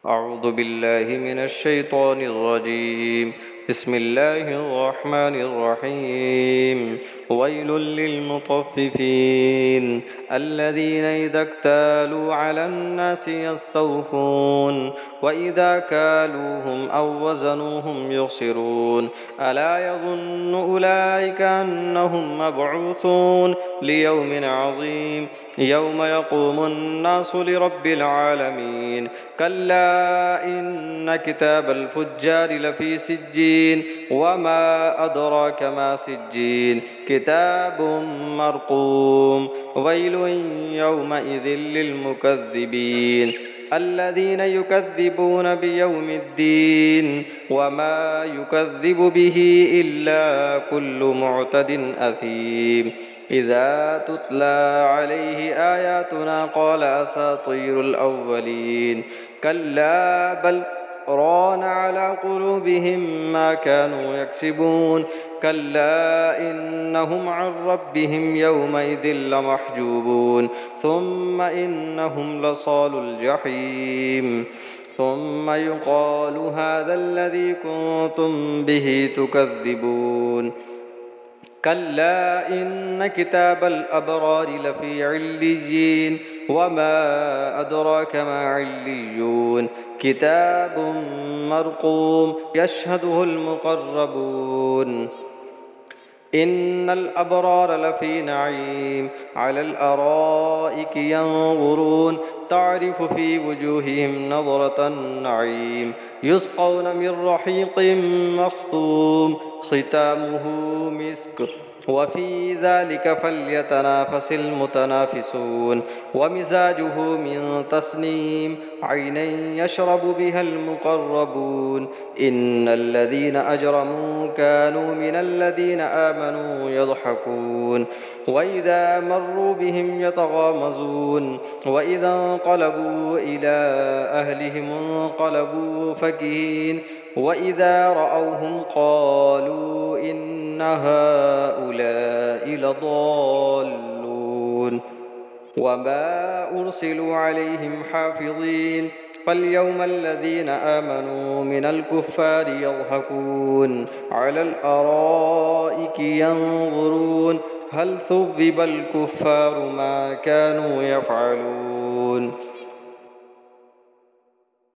أعوذ بالله من الشيطان الرجيم. بسم الله الرحمن الرحيم. ويل للمطففين الذين إذا اكتالوا على الناس يستوفون وإذا كالوهم أو وزنوهم يخسرون ألا يظن أولئك أنهم مبعوثون ليوم عظيم يوم يقوم الناس لرب العالمين. كلا إن كتاب الفجار لفي سجين وما أدراك ما سجين كتاب مرقوم. ويل يومئذ للمكذبين الذين يكذبون بيوم الدين وما يكذب به إلا كل معتد أثيم. إذا تتلى عليه آياتنا قال أساطير الأولين. كلا بل ران على قلوبهم ما كانوا يكسبون. كلا إنهم عن ربهم يومئذ لمحجوبون ثم إنهم لصال الجحيم. ثم يقال هذا الذي كنتم به تكذبون. كلا إن كتاب الأبرار لفي عليين وما أدراك ما عليون كتاب مرقوم يشهده المقربون. إن الأبرار لفي نعيم على الأرائك ينظرون تعرف في وجوههم نظرة النعيم يسقون من رحيق مختوم ختامه مسك وفي ذلك فليتنافس المتنافسون. ومزاجه من تسنيم عينا يشرب بها المقربون. إن الذين أجرموا كانوا من الذين آمنوا يضحكون وإذا مروا بهم يتغامزون وإذا انقلبوا إلى أهلهم انقلبوا فكهين وإذا رأوهم قالوا إن هؤلاء لضالون. وما أرسلوا عليهم حافظين فاليوم الذين آمنوا من الكفار يضحكون على الأرائك ينظرون هل ثوب الكفار ما كانوا يفعلون.